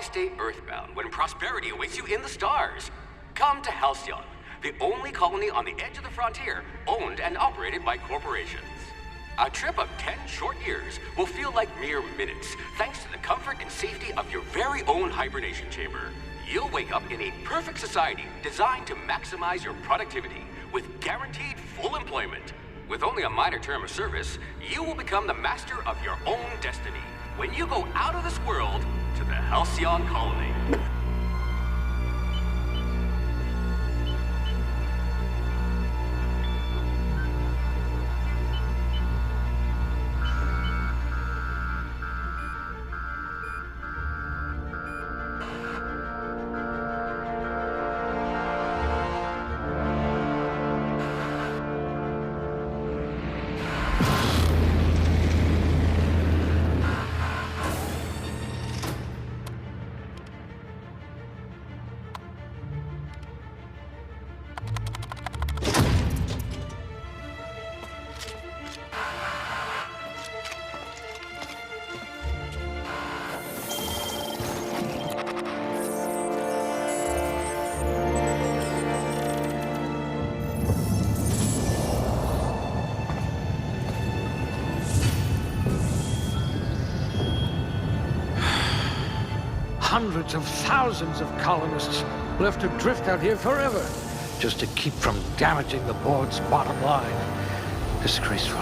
stay earthbound when prosperity awaits you in the stars? Come to Halcyon, the only colony on the edge of the frontier, owned and operated by corporations. A trip of 10 short years will feel like mere minutes, thanks to the comfort and safety of your very own hibernation chamber. You'll wake up in a perfect society designed to maximize your productivity, with guaranteed full employment. With only a minor term of service, you will become the master of your own destiny when you go out of this world to the Halcyon colony. Hundreds of thousands of colonists left adrift out here forever, just to keep from damaging the board's bottom line. Disgraceful.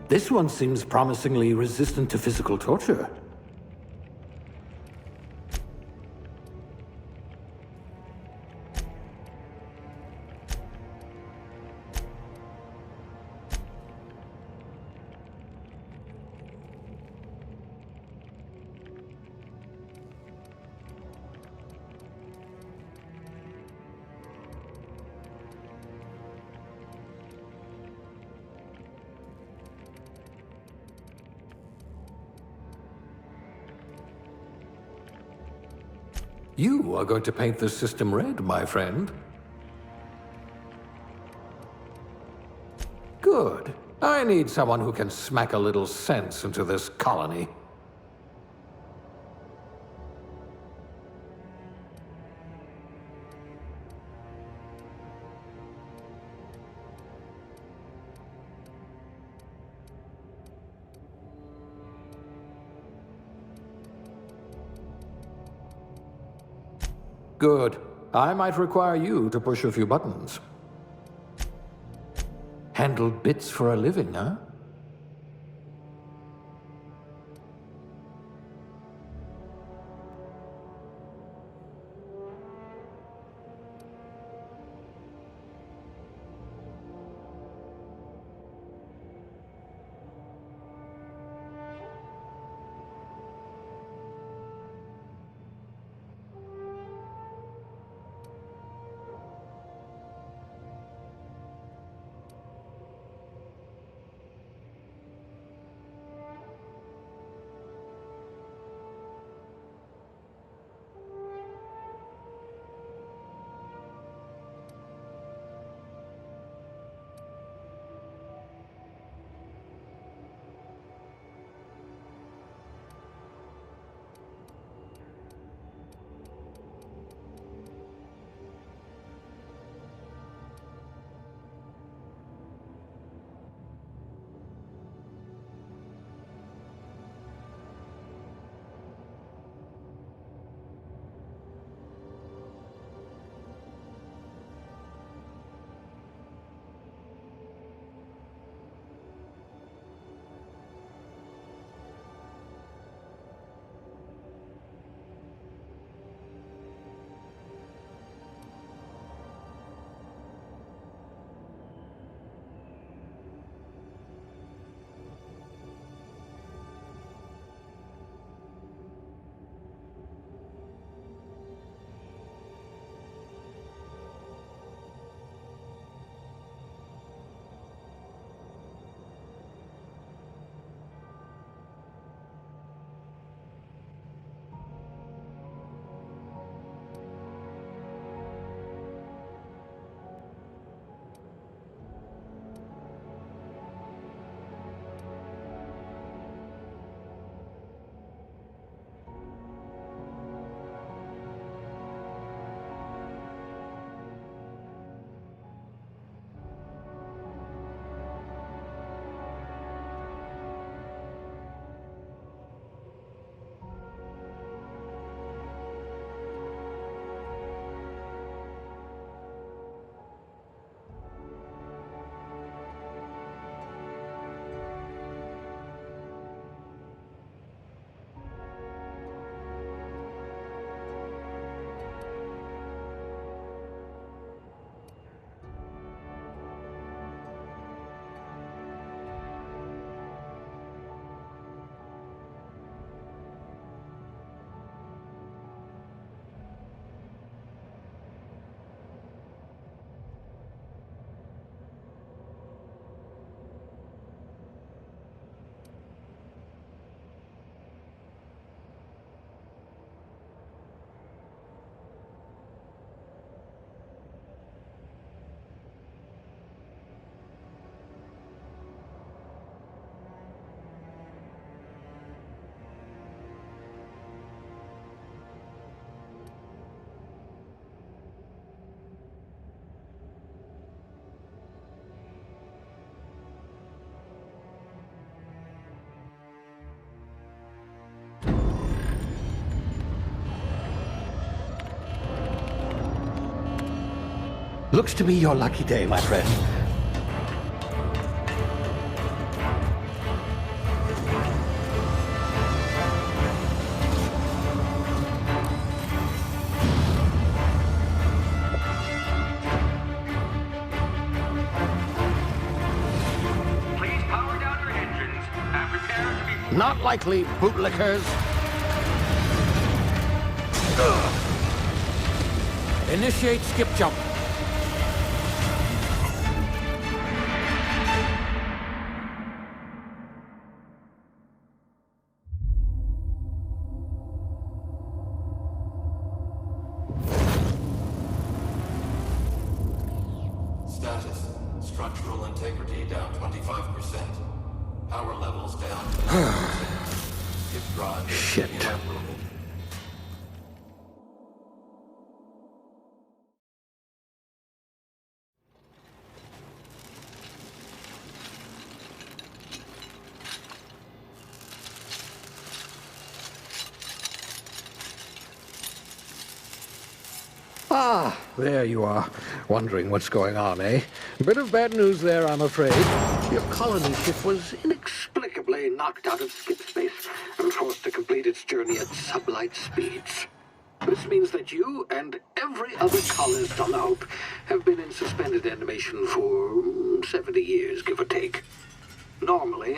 This one seems promisingly resistant to physical torture. You are going to paint this system red, my friend. Good. I need someone who can smack a little sense into this colony. Good. I might require you to push a few buttons. Handle bits for a living, huh? Looks to be your lucky day, my friend. Please power down your engines and prepare to be... Not likely, bootlickers. Initiate skip jump. Status. Structural integrity down 25%. Power levels down 10%. If drive is Shit. inoperable. Ah, there you are. Wondering what's going on, eh? A bit of bad news there, I'm afraid. Your colony ship was inexplicably knocked out of skip space and forced to complete its journey at sublight speeds. This means that you and every other colonist on the Hope have been in suspended animation for 70 years, give or take. Normally,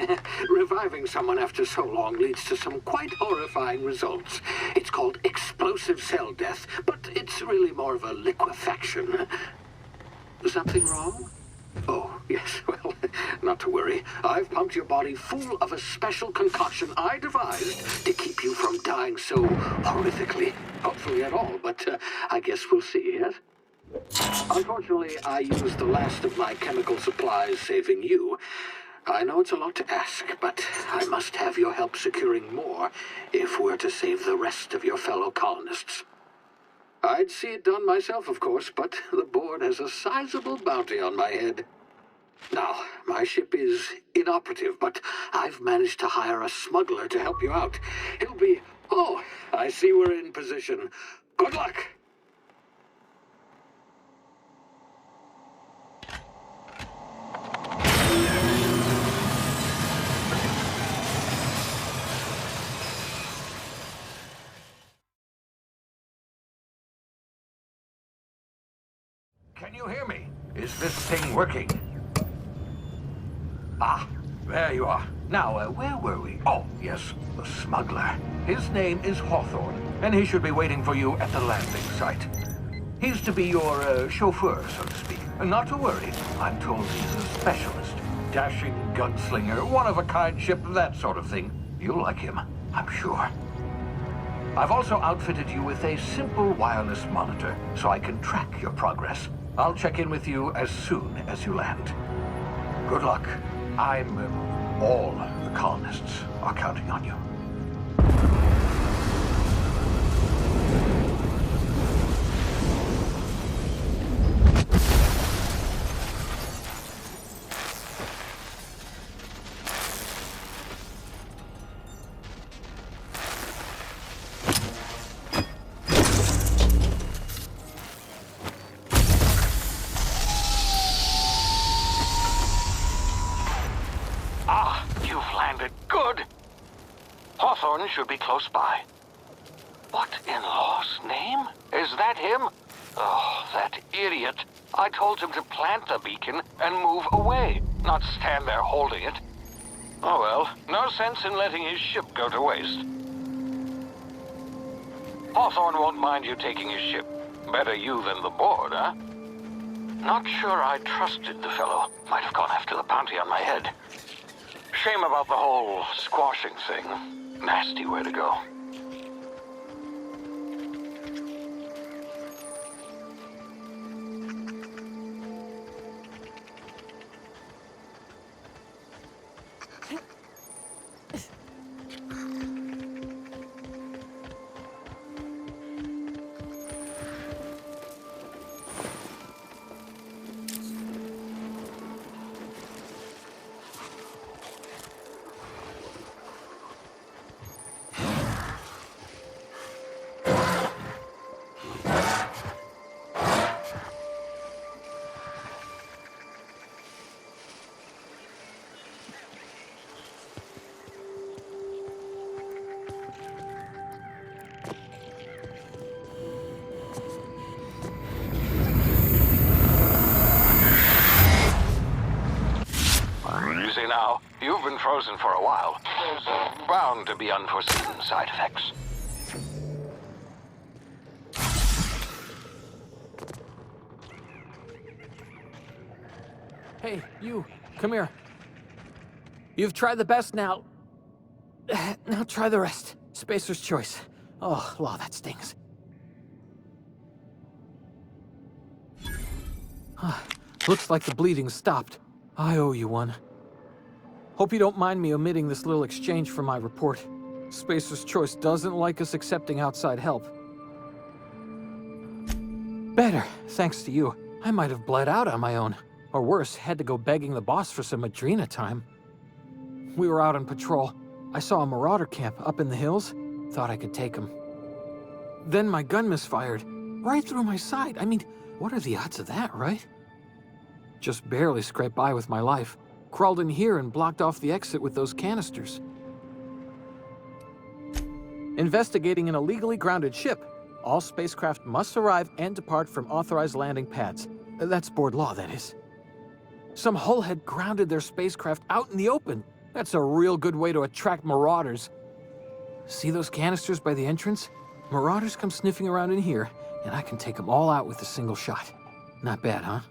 reviving someone after so long leads to some quite horrifying results. It's called explosive cell death, but it's really more of a liquefaction. Something wrong? Oh, yes, well, not to worry. I've pumped your body full of a special concoction I devised to keep you from dying so horrifically. Hopefully at all, but I guess we'll see, yes? Unfortunately, I used the last of my chemical supplies saving you. I know it's a lot to ask, but I must have your help securing more if we're to save the rest of your fellow colonists. I'd see it done myself, of course, but the board has a sizable bounty on my head. Now, my ship is inoperative, but I've managed to hire a smuggler to help you out. He'll be... Oh, I see we're in position. Good luck! Can you hear me? Is this thing working? Ah, there you are. Now, where were we? Oh, yes, the smuggler. His name is Hawthorne, and he should be waiting for you at the landing site. He's to be your chauffeur, so to speak. Not to worry, I'm told he's a specialist. Dashing gunslinger, one-of-a-kind ship, that sort of thing. You'll like him, I'm sure. I've also outfitted you with a simple wireless monitor, so I can track your progress. I'll check in with you as soon as you land. Good luck. All the colonists are counting on you. Hawthorne should be close by. What in law's name? Is that him? Oh, that idiot. I told him to plant the beacon and move away, not stand there holding it. Oh well, no sense in letting his ship go to waste. Hawthorne won't mind you taking his ship. Better you than the board, huh? Not sure I trusted the fellow. Might have gone after the bounty on my head. Shame about the whole squashing thing. Nasty way to go. now. You've been frozen for a while. There's bound to be unforeseen side effects. Hey, you, come here. You've tried the best now. Now try the rest. Spacer's choice. Oh, law, that stings. Looks like the bleeding stopped. I owe you one. Hope you don't mind me omitting this little exchange from my report. Spacer's choice doesn't like us accepting outside help. Better, thanks to you. I might have bled out on my own. Or worse, had to go begging the boss for some Adrena time. We were out on patrol. I saw a marauder camp up in the hills. Thought I could take him. Then my gun misfired. Right through my side. I mean, what are the odds of that, right? Just barely scraped by with my life. Crawled in here and blocked off the exit with those canisters. Investigating an illegally grounded ship. All spacecraft must arrive and depart from authorized landing pads. That's board law, that is. Some hull had grounded their spacecraft out in the open. That's a real good way to attract marauders. See those canisters by the entrance? Marauders come sniffing around in here, and I can take them all out with a single shot. Not bad, huh?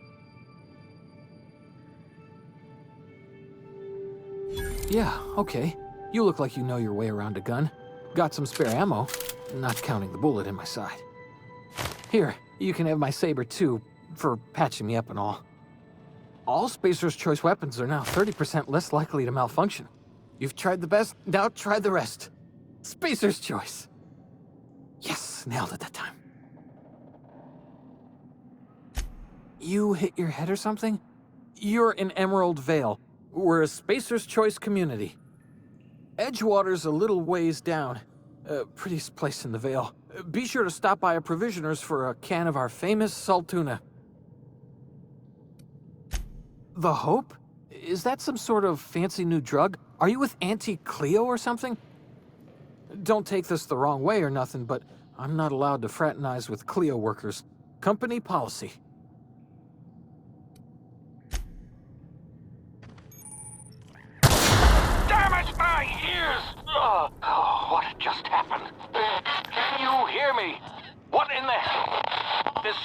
Yeah, okay. You look like you know your way around a gun. Got some spare ammo, not counting the bullet in my side. Here, you can have my saber too, for patching me up and all. All Spacer's Choice weapons are now 30% less likely to malfunction. You've tried the best, now try the rest. Spacer's Choice. Yes, nailed it that time. You hit your head or something? You're in Emerald Vale. We're a Spacer's Choice community. Edgewater's a little ways down. Prettiest place in the Vale. Be sure to stop by a provisioner's for a can of our famous saltuna. The Hope? Is that some sort of fancy new drug? Are you with Auntie Cleo or something? Don't take this the wrong way or nothing, but I'm not allowed to fraternize with Cleo workers. Company policy. Damn it, my ears! Oh, what just happened? Can you hear me? What in the hell? This...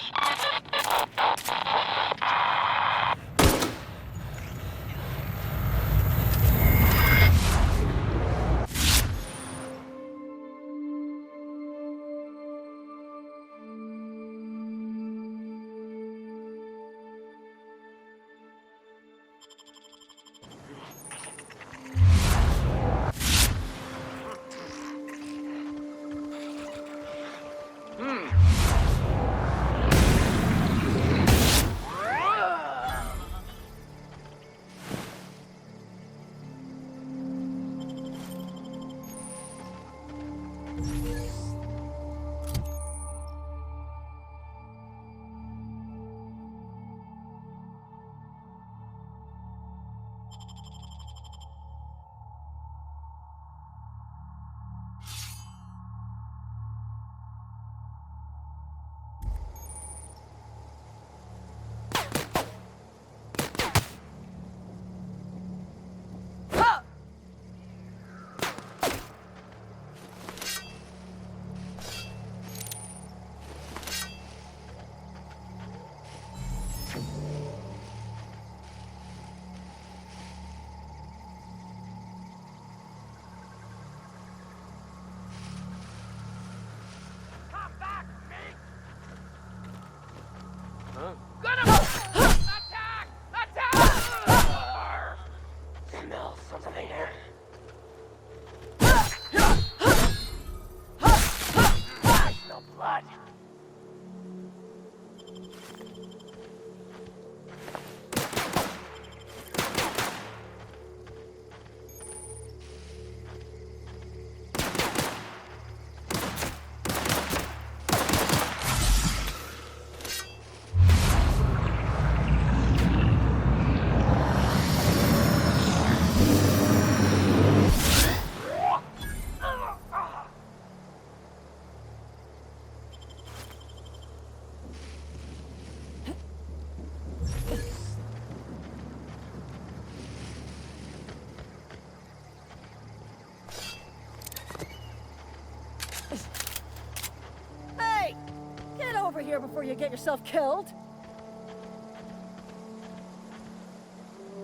here before you get yourself killed.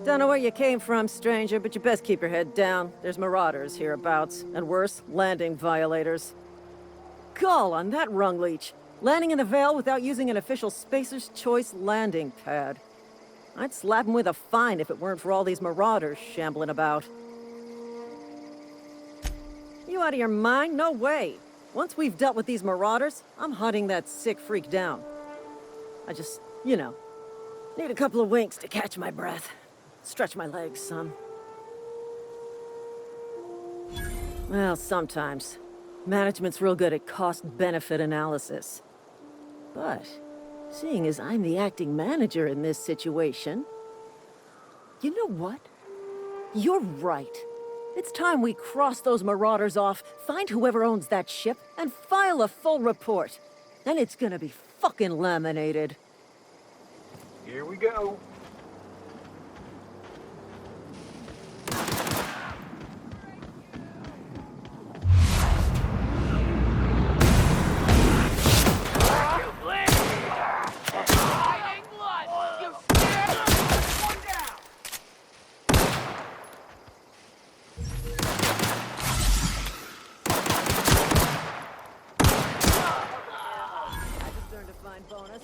Don't know where you came from, stranger, but you best keep your head down. There's marauders hereabouts, and worse, landing violators. Gall on that rung leech. Landing in the Vale without using an official Spacer's Choice landing pad. I'd slap him with a fine if it weren't for all these marauders shambling about. You out of your mind? No way. Once we've dealt with these marauders, I'm hunting that sick freak down. I just, need a couple of winks to catch my breath. Stretch my legs, son. Well, sometimes. Management's real good at cost-benefit analysis. But, seeing as I'm the acting manager in this situation... You know what? You're right. It's time we cross those marauders off, find whoever owns that ship, and file a full report. Then it's gonna be fucking laminated. Here we go. Bonus.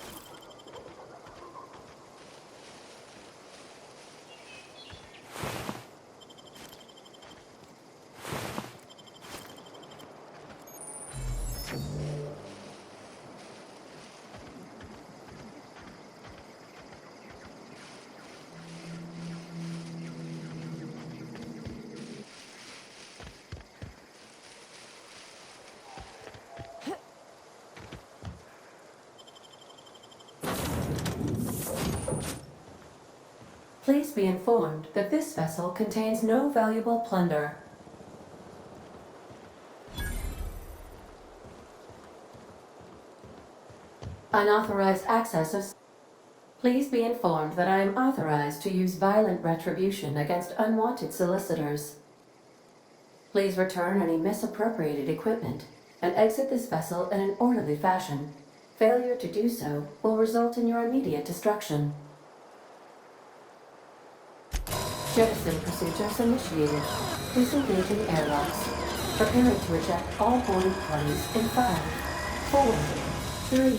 Please be informed that this vessel contains no valuable plunder. Unauthorized access of... Please be informed that I am authorized to use violent retribution against unwanted solicitors. Please return any misappropriated equipment and exit this vessel in an orderly fashion. Failure to do so will result in your immediate destruction. Jettison procedures initiated. Disengaging airlocks. Preparing to eject all boarding parties in 5, 4, 3,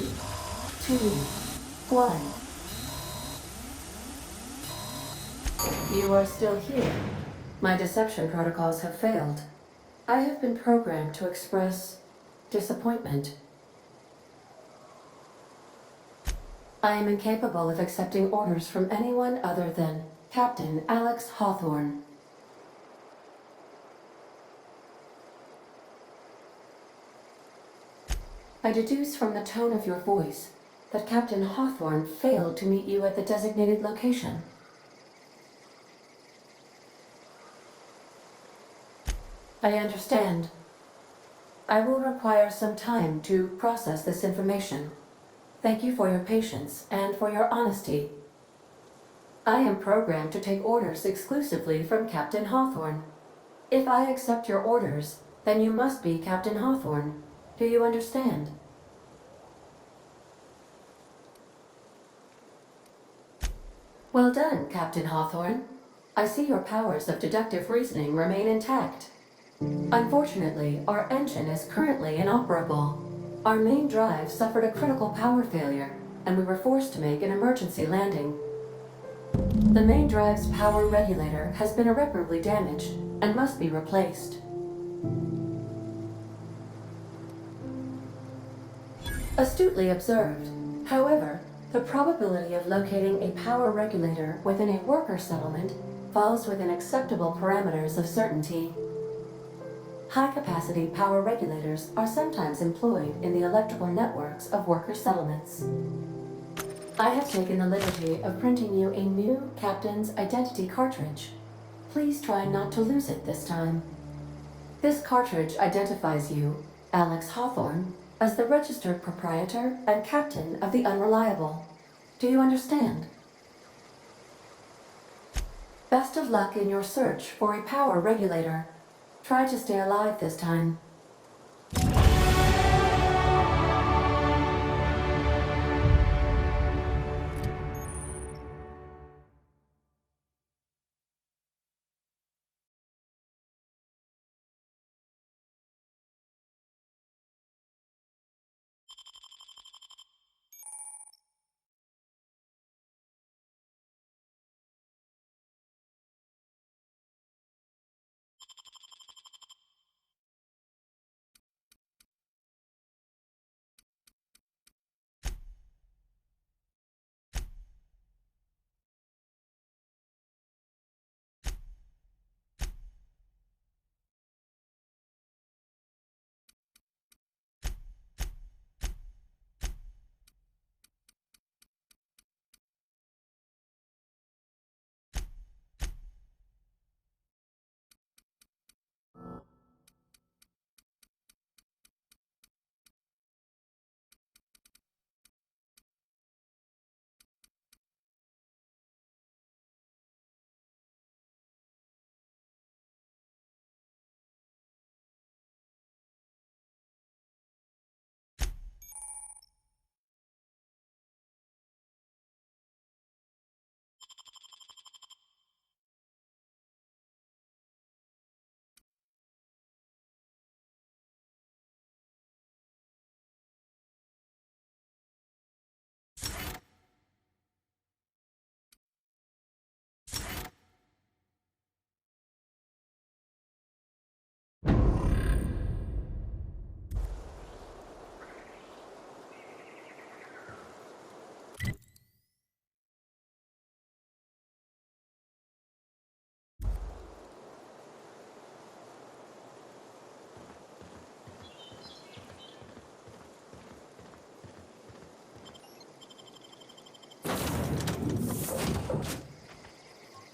2, 1. You are still here. My deception protocols have failed. I have been programmed to express disappointment. I am incapable of accepting orders from anyone other than Captain Alex Hawthorne. I deduce from the tone of your voice that Captain Hawthorne failed to meet you at the designated location. I understand. I will require some time to process this information. Thank you for your patience and for your honesty. I am programmed to take orders exclusively from Captain Hawthorne. If I accept your orders, then you must be Captain Hawthorne. Do you understand? Well done, Captain Hawthorne. I see your powers of deductive reasoning remain intact. Unfortunately, our engine is currently inoperable. Our main drive suffered a critical power failure, and we were forced to make an emergency landing. The main drive's power regulator has been irreparably damaged and must be replaced. Astutely observed. However, the probability of locating a power regulator within a worker settlement falls within acceptable parameters of certainty. High-capacity power regulators are sometimes employed in the electrical networks of worker settlements. I have taken the liberty of printing you a new Captain's Identity cartridge. Please try not to lose it this time. This cartridge identifies you, Alex Hawthorne, as the registered proprietor and captain of the Unreliable. Do you understand? Best of luck in your search for a power regulator. Try to stay alive this time.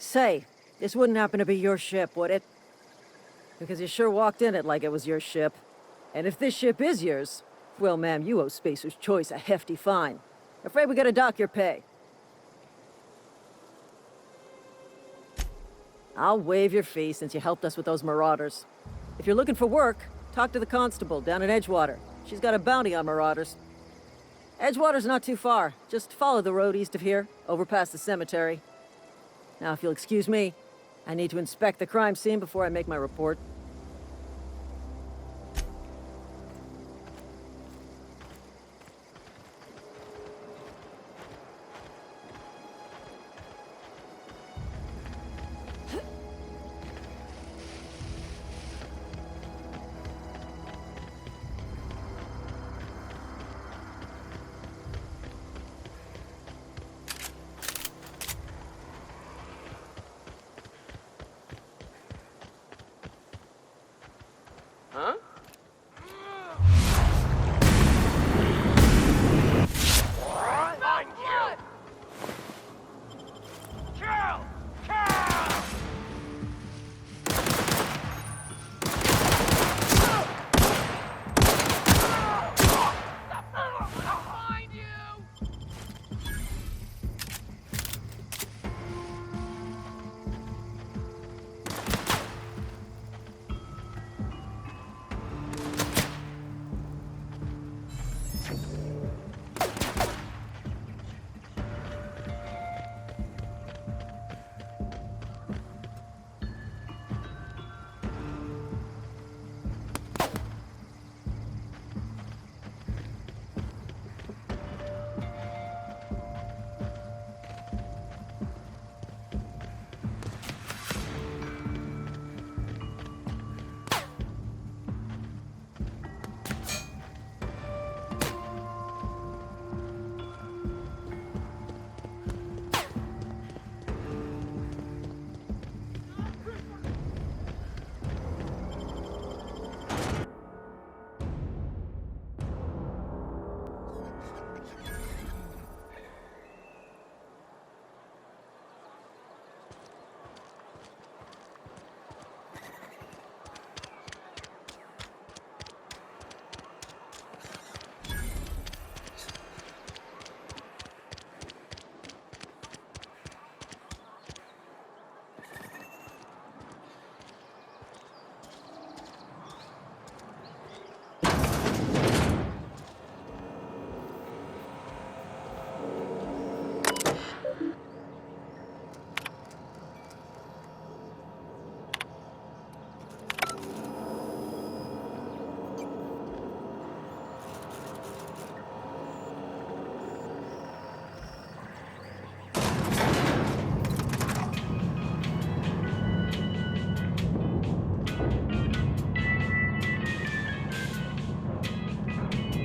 Say, this wouldn't happen to be your ship, would it? Because you sure walked in it like it was your ship. And if this ship is yours, well, ma'am, you owe Spacer's Choice a hefty fine. Afraid we gotta dock your pay. I'll waive your fee since you helped us with those marauders. If you're looking for work, talk to the constable down in Edgewater. She's got a bounty on marauders. Edgewater's not too far. Just follow the road east of here, over past the cemetery. Now, if you'll excuse me, I need to inspect the crime scene before I make my report.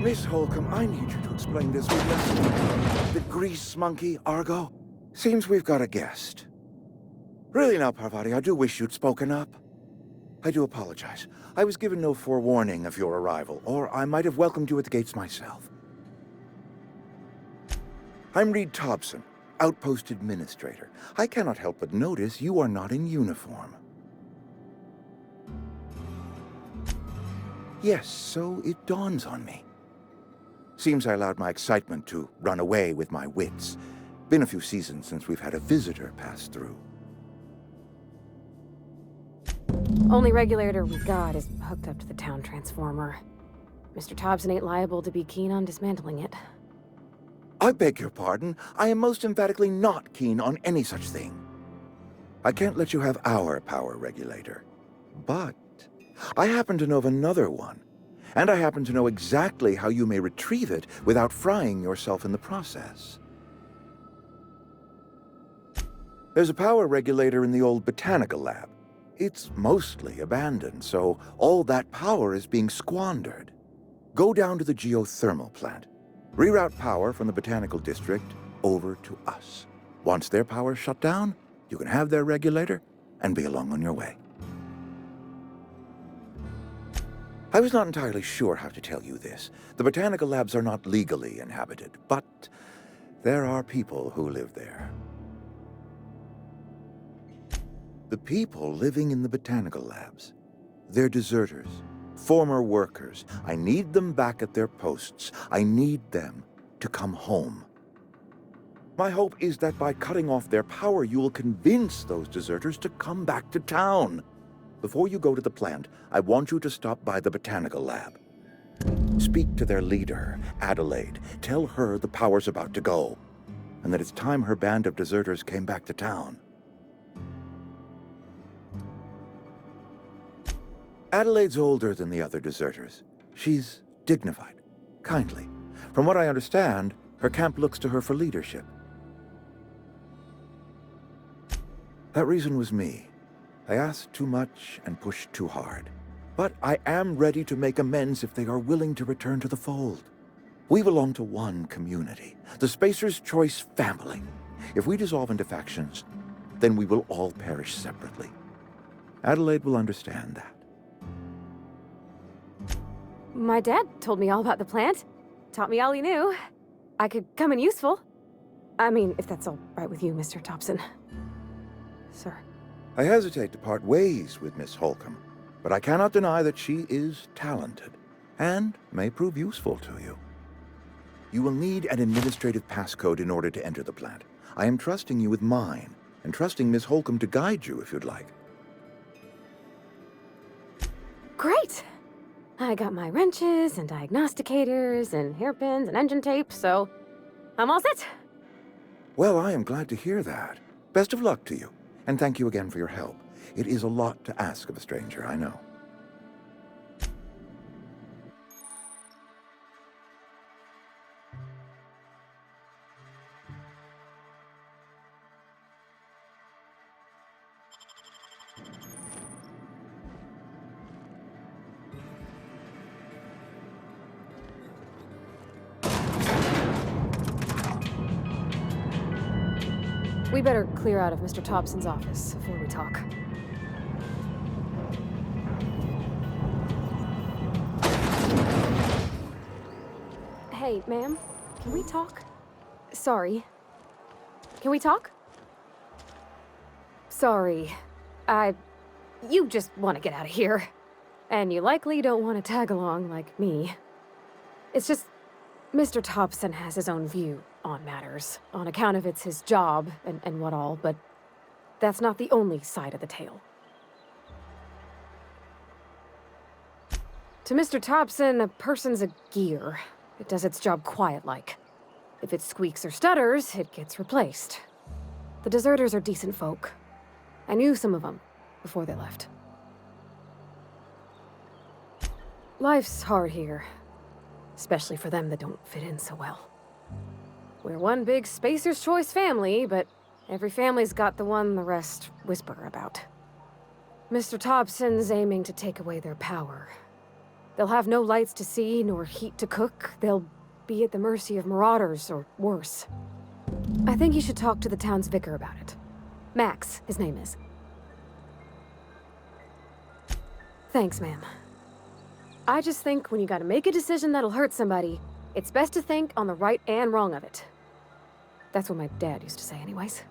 Miss Holcomb, I need you to explain this with us. The grease monkey, Argo? Seems we've got a guest. Really now, Parvati, I do wish you'd spoken up. I do apologize. I was given no forewarning of your arrival, or I might have welcomed you at the gates myself. I'm Reed Thompson, Outpost Administrator. I cannot help but notice you are not in uniform. Yes, so it dawns on me. Seems I allowed my excitement to run away with my wits. Been a few seasons since we've had a visitor pass through. Only regulator we got is hooked up to the town transformer. Mr. Thompson ain't liable to be keen on dismantling it. I beg your pardon. I am most emphatically not keen on any such thing. I can't let you have our power regulator. But I happen to know of another one. And I happen to know exactly how you may retrieve it without frying yourself in the process. There's a power regulator in the old botanical lab. It's mostly abandoned, so all that power is being squandered. Go down to the geothermal plant. Reroute power from the botanical district over to us. Once their power's shut down, you can have their regulator and be along on your way. I was not entirely sure how to tell you this. The botanical labs are not legally inhabited, but there are people who live there. The people living in the botanical labs. They're deserters, former workers. I need them back at their posts. I need them to come home. My hope is that by cutting off their power, you will convince those deserters to come back to town. Before you go to the plant, I want you to stop by the botanical lab. Speak to their leader, Adelaide. Tell her the power's about to go, and that it's time her band of deserters came back to town. Adelaide's older than the other deserters. She's dignified, kindly. From what I understand, her camp looks to her for leadership. That reason was me. I asked too much and pushed too hard. But I am ready to make amends if they are willing to return to the fold. We belong to one community, the Spacer's Choice family. If we dissolve into factions, then we will all perish separately. Adelaide will understand that. My dad told me all about the plant. Taught me all he knew. I could come in useful. I mean, if that's all right with you, Mr. Thompson. Sir. I hesitate to part ways with Miss Holcomb, but I cannot deny that she is talented and may prove useful to you. You will need an administrative passcode in order to enter the plant. I am trusting you with mine, and trusting Miss Holcomb to guide you if you'd like. Great! I got my wrenches and diagnosticators and hairpins and engine tape, so I'm all set. Well, I am glad to hear that. Best of luck to you, and thank you again for your help. It is a lot to ask of a stranger, I know. We better clear out of Mr. Thompson's office before we talk. Hey, ma'am, can we talk? Sorry. Can we talk? Sorry. You just want to get out of here. And you likely don't want to tag along like me. It's just, Mr. Thompson has his own view on matters, on account of it's his job and what all, but that's not the only side of the tale. To Mr. Thompson, a person's a gear. It does its job quiet-like. If it squeaks or stutters, it gets replaced. The deserters are decent folk. I knew some of them before they left. Life's hard here, especially for them that don't fit in so well. We're one big Spacer's Choice family, but every family's got the one the rest whisper about. Mr. Thompson's aiming to take away their power. They'll have no lights to see, nor heat to cook. They'll be at the mercy of marauders, or worse. I think you should talk to the town's vicar about it. Max, his name is. Thanks, ma'am. I just think when you gotta make a decision that'll hurt somebody, it's best to think on the right and wrong of it. That's what my dad used to say anyways.